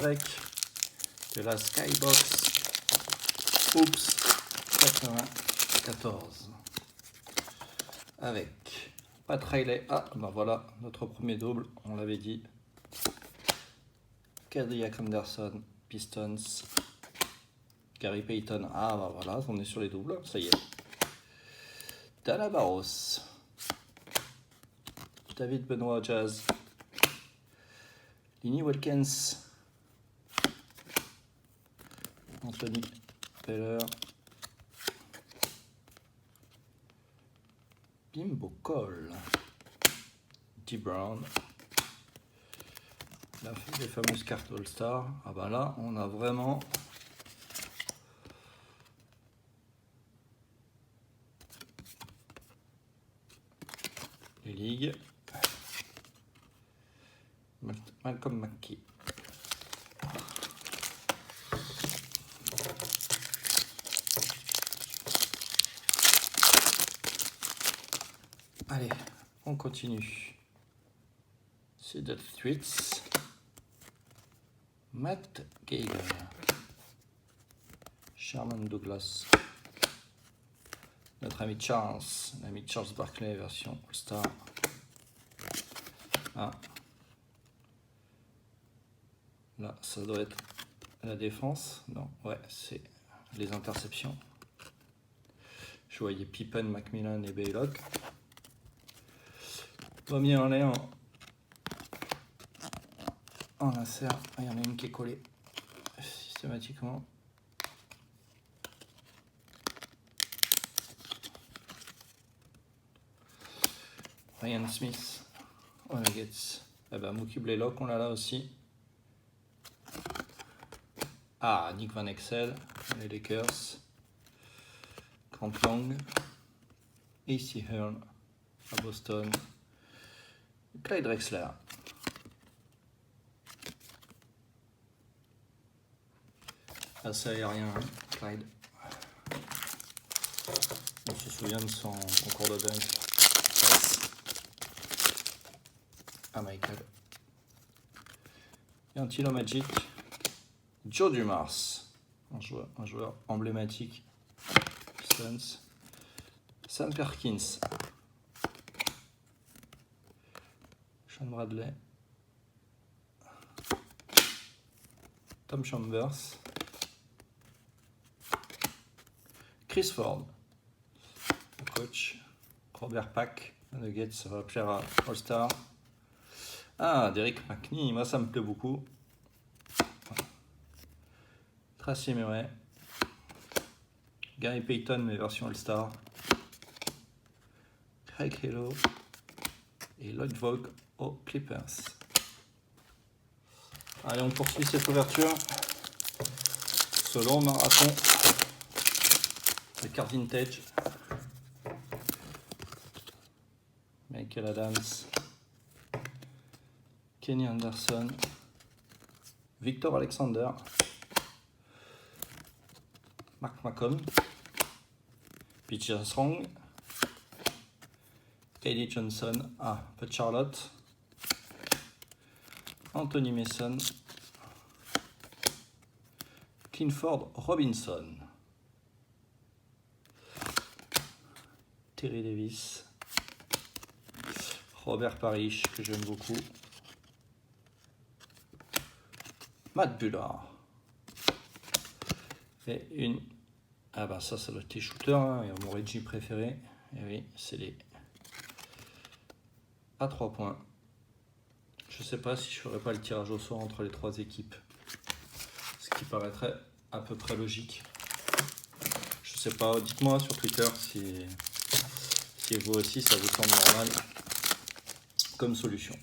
break de la Skybox Oops 94 avec Pat Riley. Ah ben voilà notre premier double, on l'avait dit. Cedric Anderson, Pistons. Gary Payton, ah ben voilà, on est sur les doubles, ça y est. Dana Barros, David Benoit Jazz, Lenny Wilkins, Anthony Peller, Bimbo Cole, D. Brown, les fameuses cartes All-Star. Ah ben là, on a vraiment les ligues. Malcolm McKee. Allez, on continue. C'est Dead Streets. Matt Geiger. Sherman Douglas. Notre ami Charles. L'ami Charles Barkley version All-Star. Ah. Là, ça doit être la défense. Non, ouais, c'est les interceptions. Je voyais Pippen, Macmillan et Baylock. Remis en l'air en insert. Ah, il y en a une qui est collée systématiquement. Ryan Smith. Oh, Nuggets. Eh ben, Mookie Blaylock, on l'a là aussi. Ah, Nick Van Exel, les Lakers. Grant Long. AC Hearn à Boston. Clyde Drexler. Assez aérien, hein, Clyde. On se souvient de son concours de dunk. Ah, Michael. Et un Tilo Magic. Joe Dumars, un joueur emblématique. Pistons. Sam Perkins. Sean Bradley. Tom Chambers. Chris Ford. Le coach. Robert Pack. Nuggets, ça va plaire à All-Star. Ah, Derek McNee, moi ça me plaît beaucoup. Tracy Murray. Gary Payton, mais version All-Star. Craig Hello. Et Lloyd Vogue aux Clippers. Allez, on poursuit cette ouverture. Ce long marathon de cartes vintage. Michael Adams. Kenny Anderson. Victor Alexander. Mark Macomb. P.J. Armstrong. Kylie Johnson. Ah, peu de Charlotte. Anthony Mason. Clifford Robinson. Terry Davis. Robert Parrish, que j'aime beaucoup. Matt Bullard. Et une... Ah bah ça doit être les shooters, hein, et mon Reggie préféré. Et oui, c'est les... à 3 points. Je sais pas si je ferais pas le tirage au sort entre les 3 équipes. Ce qui paraîtrait à peu près logique. Je sais pas, dites-moi sur Twitter si vous aussi ça vous semble normal comme solution.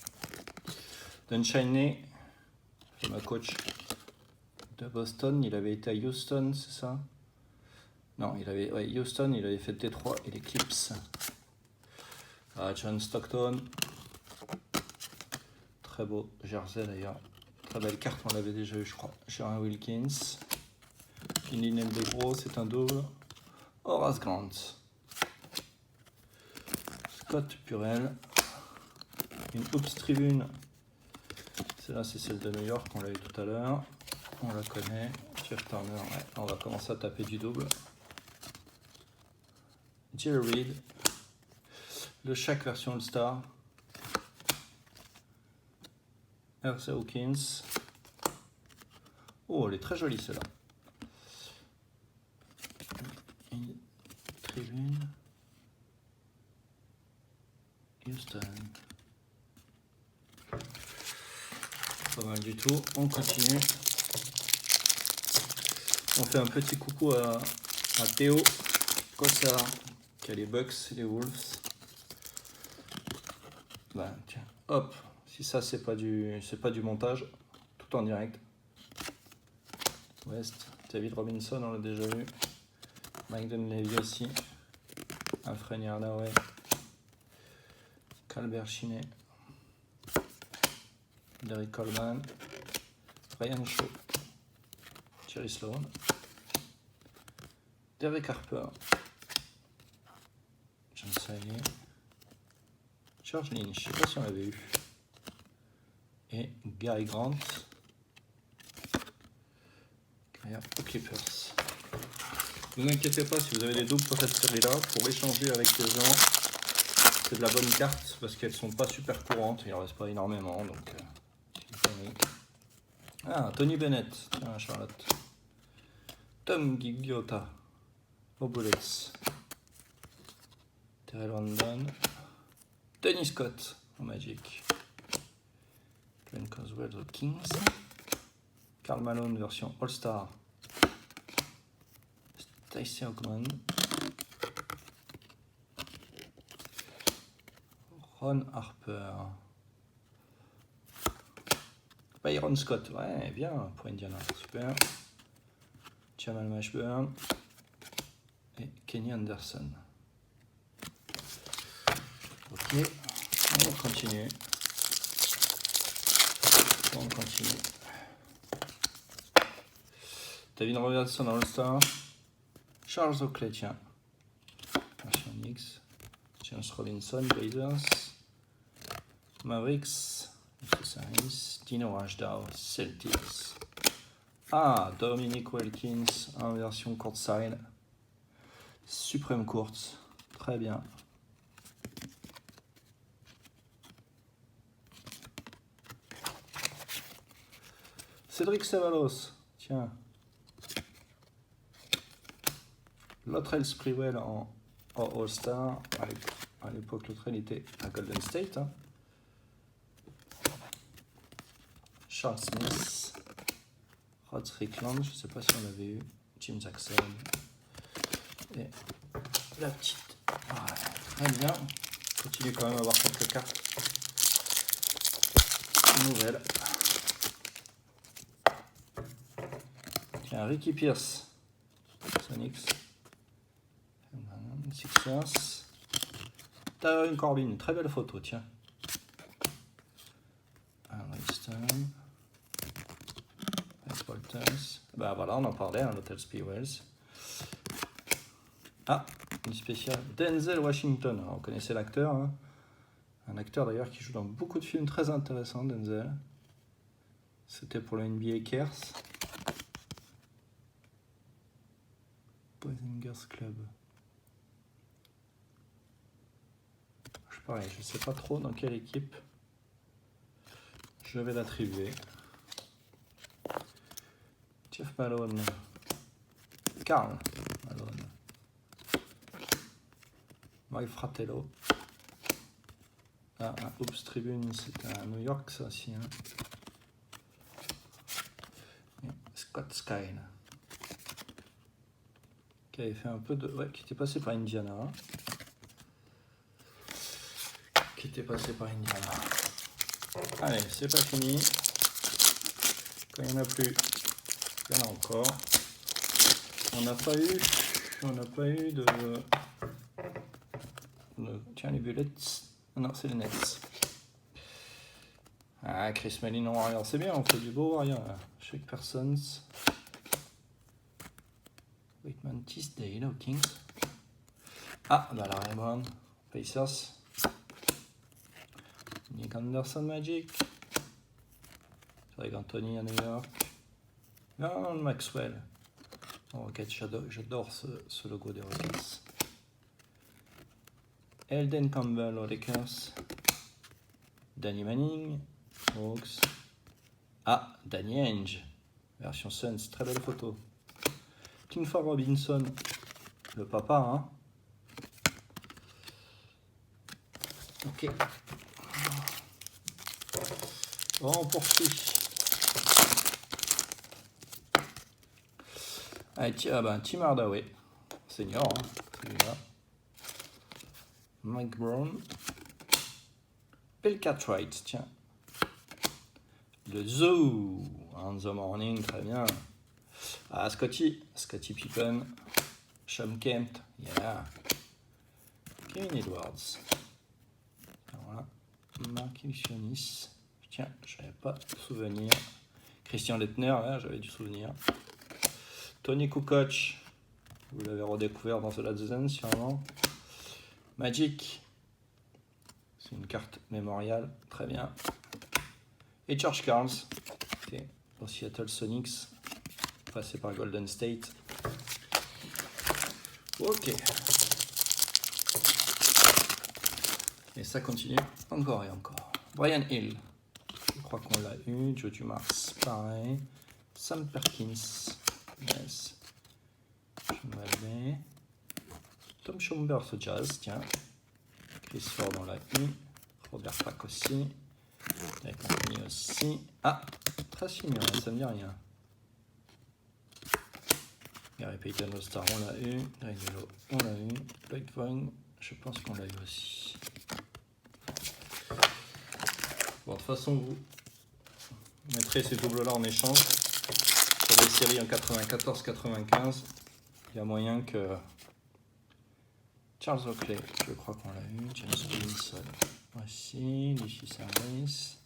Don Chaney, ma coach de Boston, il avait été à Houston, c'est ça? Non, il avait Houston, il avait fait Détroit et les Clips. Ah, John Stockton, très beau jersey d'ailleurs, très belle carte, on l'avait déjà eu je crois. Sharon Wilkins, Indy Nebro, c'est un double. Horace Grant, Scott Purell, une Oops Tribune, Celle-là, c'est celle de New York, on l'a eu tout à l'heure. On la connaît. Jeff Turner, ouais. On va commencer à taper du double. Jerry Reed. Le Shaq version All-Star. Hersey Hawkins. Oh, elle est très jolie celle-là. Une tribune. Houston. Pas mal du tout. On continue. On fait un petit coucou à Théo Cossard qui a les Bucks et les Wolves. Ben, tiens, hop. Si ça c'est pas du montage, tout en direct. West, David Robinson, on l'a déjà vu. Mike Dunleavy aussi. Alfred Hardaway. Calbert Chinet. Derek Coleman. Ryan Shaw. Jerry Sloan. Derek Harper. John Salley. George Lynch, je ne sais pas si on l'avait eu. Et Gary Grant. Carrière aux Clippers. Ne vous inquiétez pas si vous avez des doubles sur cette série-là, pour échanger avec les gens, c'est de la bonne carte parce qu'elles sont pas super courantes, il en reste pas énormément. Donc, ah, Tony Bennett, tiens, Charlotte. Tom Gigliotta, aux Bullets. Terrell London. Tony Scott, au Magic. Glenn Coswell, aux Kings. Karl Malone, version All-Star. Stacey Ogman. Ron Harper. Byron Scott, ouais, bien pour Indiana, super. Jamal Mashburn. Et Kenny Anderson. Ok, on continue. On continue. David Robertson All-Star. Charles Oakley, tiens. Version Knicks. James Robinson, Blazers. Mavericks. Dino Ashdao, Celtics. Ah, Dominic Wilkins en version courtside. Supreme courts. Très bien. Cédric Ceballos, tiens. Latrell Sprewell en All-Star. À l'époque, Latrell était à Golden State. Hein. Charles Smith. Rod Strickland, je ne sais pas si on l'avait eu. Jim Jackson. Et la petite. Ouais, très bien. Continue quand même à avoir quelques cartes nouvelles. Tiens, Ricky Pierce. Sonics. Sixers. Tyrone Corbin, très belle photo, tiens. Bah voilà, on en parlait, hein, l'hôtel Speedwells. Ah, une spéciale Denzel Washington. Alors, vous connaissez l'acteur, hein, un acteur d'ailleurs qui joue dans beaucoup de films très intéressants, Denzel. C'était pour le NBA Cares. Boys and Girls Club. Pareil, je ne sais pas trop dans quelle équipe je vais l'attribuer. Jeff Malone. Karl Malone. Mike Fratello. Ah, un Oops Tribune, c'est à New York, ça aussi. Hein. Scott Skyle. Qui avait fait un peu de. Ouais, qui était passé par Indiana. Hein. Qui était passé par Indiana. Allez, c'est pas fini. Quand il n'y en a plus, il y en a encore. On n'a pas eu de... Tiens, les Bullets. Non, c'est les Nets. Ah, Chris Mullin en Warrior, c'est bien, on fait du beau Warrior. Shake Parsons. Waitman Tisdale aux Kings. Ah, bah la Raymond. Pacers. Nick Anderson Magic. Greg Anthony à New York. Non, Maxwell. Rockets, j'adore ce logo des Rockets. Elden Campbell aux Lakers. Danny Manning, Hawks. Ah, Danny Ainge, version Suns, très belle photo. Clifford Robinson, le papa, hein. Ok. Bon, on poursuit. Allez, Tim Hardaway, senior, hein, celui-là. Mike Brown. Bill Cartwright, tiens. Le Zoo, on the morning, très bien. Ah, Scottie Pippen. Sean Kemp, yeah. Kevin Edwards. Voilà. Marcus Ionis. Tiens, je n'avais pas de souvenir. Christian Leitner, là, j'avais du souvenir. Tony Kukoc, vous l'avez redécouvert dans The Last Dance, sûrement. Magic, c'est une carte mémoriale, très bien. Et George Karls, okay. Au Seattle Sonics, passé par Golden State. Ok. Et ça continue encore et encore. Brian Hill, je crois qu'on l'a eu. Joe Dumars, pareil. Sam Perkins, yes. Tom Chambers au Jazz, tiens. Chris Ford on l'a eu. Robert Pack aussi. Avec Anthony aussi. Ah, Tracy Murray, ça me dit rien. Gary Payton All-Star, on l'a eu. Greg Melo, on l'a eu. Lloyd Vaughn, je pense qu'on l'a eu aussi. Bon, de toute façon, vous mettrez ces doubles-là en échange. Sur des séries en 94-95, il y a moyen que Charles Oakley, je crois qu'on l'a eu. James Robinson, voici. Lichie Service.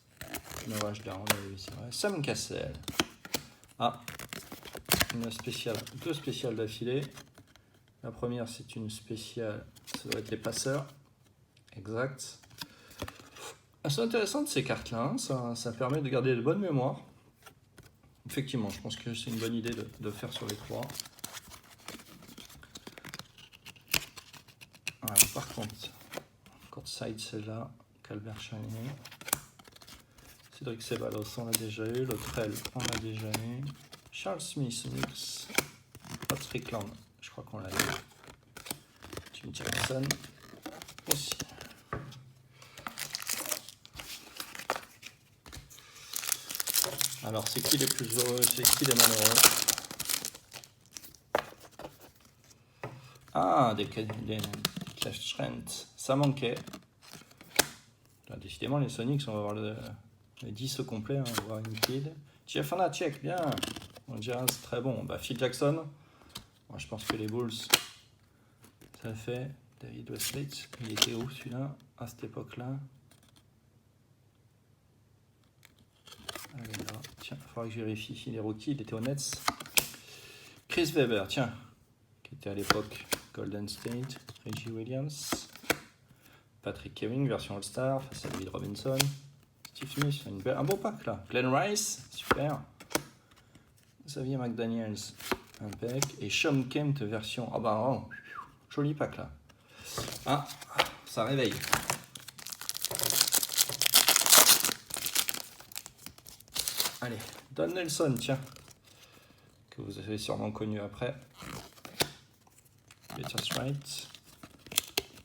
Noah Down, on l'a eu, c'est vrai. Sam Cassell. Ah, une spéciale, deux spéciales d'affilée. La première, c'est une spéciale, ça doit être les passeurs. Exact. C'est intéressant ces cartes-là, hein. Ça permet de garder de bonnes mémoires. Effectivement, je pense que c'est une bonne idée de faire sur les trois. Alors, par contre, Courtside, celle-là, Calbert Chanier. Cédric Ceballos, on l'a déjà eu. L'Autrel, on l'a déjà eu. Charles Smith, Mix. Patrick Land, je crois qu'on l'a eu. Jim Jackson, aussi. Alors, c'est qui les plus heureux, c'est qui les malheureux? Ah, des Cash Trent, ça manquait. Là, décidément, les Sonics, on va avoir le 10 au complet, hein, on va voir une kid. Jeff Hornacek, bien. On dirait c'est très bon. Bah, Phil Jackson, moi, je pense que les Bulls, ça fait. David Westlake, il était où celui-là, à cette époque-là? Allez, là. Tiens, il faudra que je vérifie. Il est rookie, il était au Nets. Chris Webber, tiens, qui était à l'époque Golden State. Reggie Williams. Patrick Ewing, version All-Star, face à David Robinson. Steve Smith, un beau pack là. Glenn Rice, super. Xavier McDaniels, un pack. Et Sean Kemp, version. Ah bah, oh, joli pack là. Ah, ça réveille. Allez, Don Nelson, tiens, que vous avez sûrement connu après. Better Wright,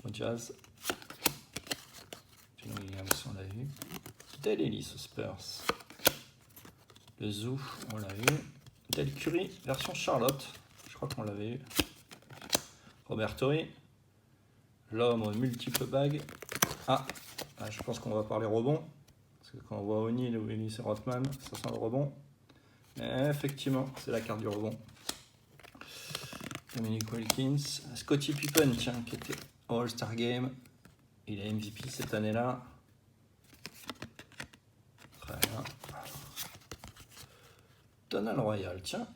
au Jazz. John Williams, on l'a vu. Dale Ellis aux Spurs. Le Zoo, on l'a eu. Del Curry, version Charlotte, je crois qu'on l'avait eu. Robert Torrey, l'homme aux multiples bagues. Ah, je pense qu'on va parler rebond. Parce que quand on voit O'Neal ou Ellis et Rothman, ça sent le rebond. Mais effectivement, c'est la carte du rebond. Dominic Wilkins. Scottie Pippen, tiens, qui était au All-Star Game. Il est MVP cette année-là. Très bien. Donald Royal, tiens.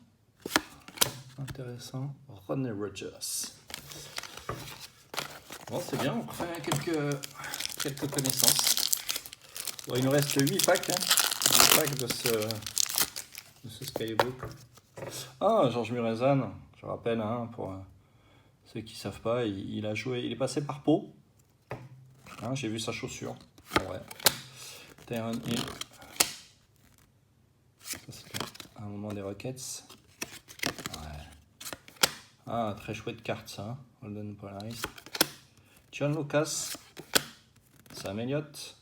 Intéressant. Ronnie Rogers. Bon, c'est bien, on fait quelques connaissances. Bon, il nous reste 8 packs. Hein. du pack de ce Skybook. Ah, Georges Murezan, je rappelle, hein, pour ceux qui ne savent pas, il a joué, il est passé par Pau. Hein, j'ai vu sa chaussure. Ouais. Tyron Hill. Ça, c'était un moment des Rockets. Ouais. Ah, très chouette carte, ça. Holden Polarized. John Lucas. Sam Elliott.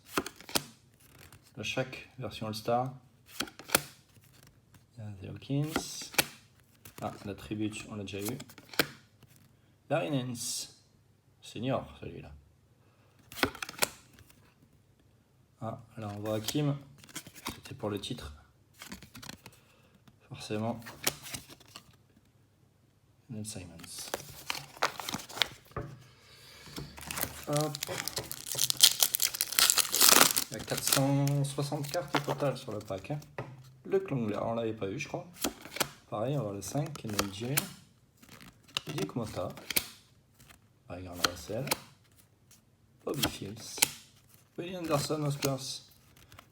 Le Shaq, version All-Star. The Hawkins. Ah, la Tribute, on l'a déjà eu. Larry Nance. Senior, celui-là. Ah, là on voit Hakim. C'était pour le titre. Forcément. Neil Simons. Hop. Il y a 460 cartes au total sur le pack. Hein. Le Klongler, on l'avait pas eu, je crois. Pareil, on va voir le 5, Kendall J. Dick Mota. Regan Russell. Bobby Fields. Willie Anderson aux Spurs.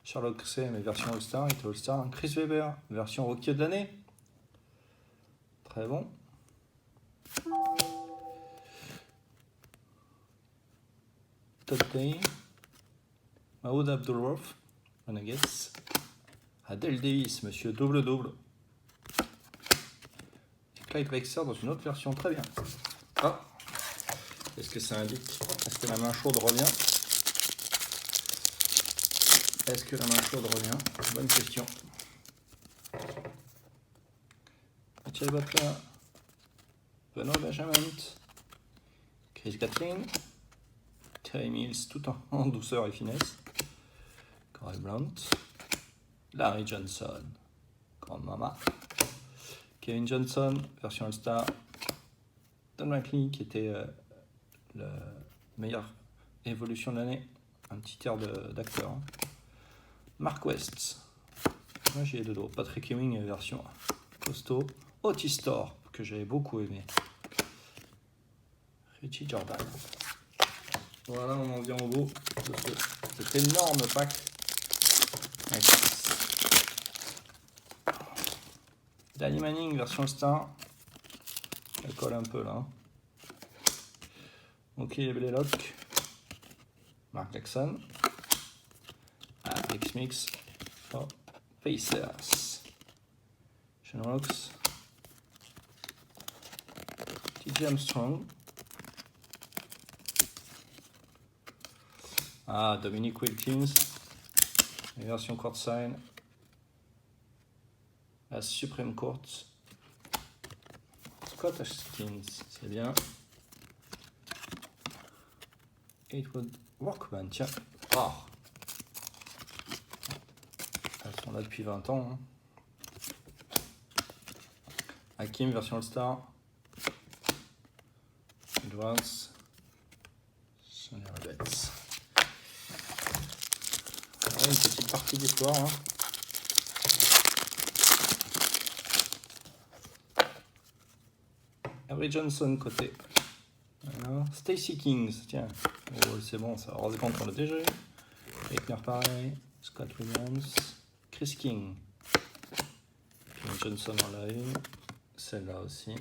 Charlotte Cressey, mais version All-Star, il était All-Star. Chris Webber, version Rookie de l'année. Très bon. Todd Day. Maoud Abdul-Rauf, Renegades. Adele Davis, monsieur double-double. Et Clyde Drexler dans une autre version, très bien. Ah, est-ce que ça indique? Est-ce que la main chaude revient? Est-ce que la main chaude revient? Bonne question. Mitchell Butler, Benoît Benjamin, Chris Gatlin, Terry Mills, tout en douceur et finesse. Corey Blount, Larry Johnson, Grande Mama, Kevin Johnson, version All-Star, Don McLean qui était la meilleure évolution de l'année, un petit air d'acteur. Hein. Mark West, moi j'y ai de dos, Patrick Ewing version costaud, Otis Thorpe que j'avais beaucoup aimé, Richie Jordan. Voilà, on en vient au bout de cet énorme pack. Danny Manning, version Star. Elle colle un peu là. Ok, Blaylock. Mark Jackson. Alex Mix. Oh, Pacers. Sean Rocks. TJ Armstrong. Ah, Dominic Wilkins. La version courtside. La Supreme Court. Scott Ashkins, c'est bien. Eightwood Workman, tiens. Oh. Elles sont là depuis 20 ans. Hein. Hakim, version All-Star. Edwards. Sonny Roberts. Une petite partie d'histoire. Hein. Avery Johnson côté. Voilà. Stacey Kings, tiens. Oh, c'est bon ça. Rose Grant on l'a déjà eu. Eichner pareil. Scott Williams. Chris King. Kevin Johnson on l'a eu. Celle-là aussi.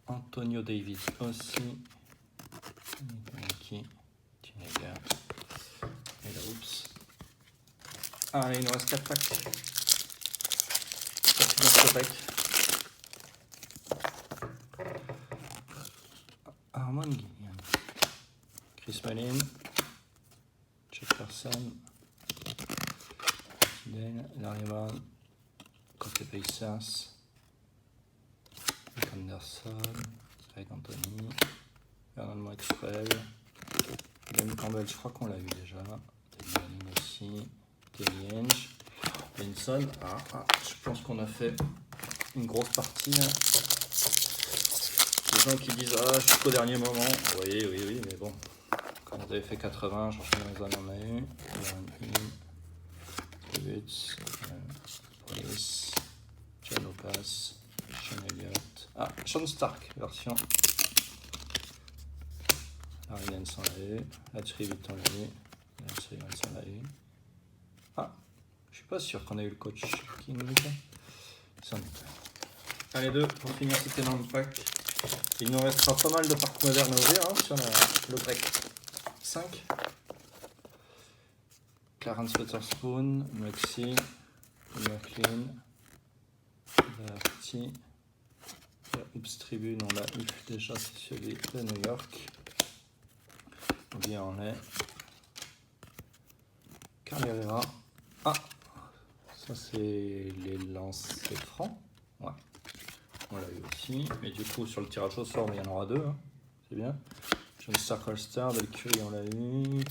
Antonio Davis aussi. Qui Teenager. Et là, oups. Allez, il nous reste 4 packs. 4 packs. Armand Guilliam. Chris Mullin. Jefferson. Larry Brown. Côté Pacers. Rick Anderson. Greg Anthony. Vernon Maxwell. Ben Campbell, je crois qu'on l'a vu déjà. Teddy Manning aussi. Teddy Henge. Benson. Je pense qu'on a fait une grosse partie. Hein. Les gens qui disent jusqu'au dernier moment. Oui, mais bon. Quand vous avez fait 80, j'en sais en a eu. Tributes. Police. John Lucas. Sean Elliott. Sean Stark, version. Larry Nance on l'a eu. La Tribute on l'a eu. La Silence on l'a eu. Ah, je suis pas sûr qu'on a eu le coach King. Allez, 2 pour finir cet énorme pack. Il nous restera pas mal de parcs modernes à ouvrir hein, sur le break 5. Clarence Wetherspoon, Maxi, McLean, Verti, la Ups Tribune, on l'a eu déjà, c'est celui de New York. Bien en est. Carl Herrera. Ah, ça c'est les lancers francs. Ouais, on l'a eu aussi. Mais du coup, sur le tirage au sort, il y en aura 2. Hein. C'est bien. John Circle Star, Del Curry, on l'a eu.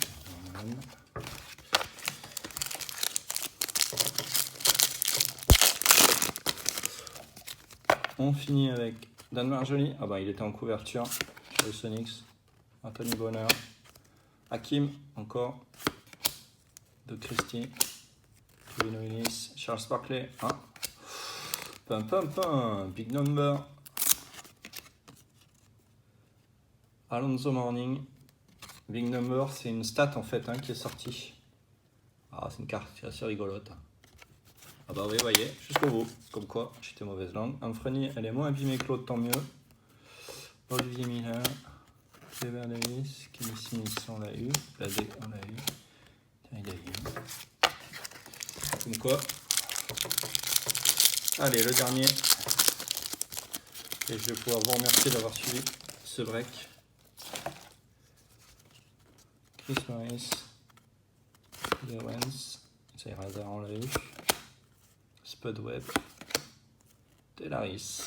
On finit avec Dan Marjoli. Ah bah il était en couverture sur les Sonics. Anthony Bonner. Hakim, encore. De Christie. Kevin Willis. Charles Barkley. Ah. Pum pum pum. Big number. Alonzo Mourning. Big number, c'est une stat en fait hein, qui est sortie. Ah, c'est une carte qui est assez rigolote. Ah bah oui, vous voyez, jusqu'au bout. Comme quoi, j'étais mauvaise langue. Anthony, elle est moins abîmée que l'autre, tant mieux. Olivier Miller, Trevor Davis, Kenny Smith, on l'a eu. Bladé, on l'a eu. Il a eu. Comme quoi. Allez, le dernier. Et je vais pouvoir vous remercier d'avoir suivi ce break. Chris Morris, Lawrence, Zairada, on l'a eu. Spud Webb, Delaris,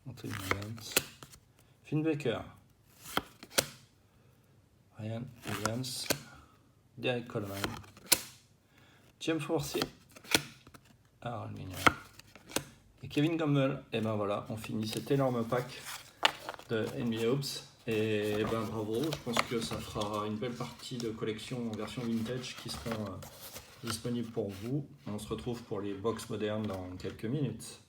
Anthony Williams, Finn Baker, Ryan Williams, Derek Coleman, James Forcier, Harold Miner et Kevin Gamble. Et ben voilà, on finit cet énorme pack de NBA Hoops. Et ben bravo, je pense que ça fera une belle partie de collection en version vintage qui seront disponibles pour vous. On se retrouve pour les box modernes dans quelques minutes.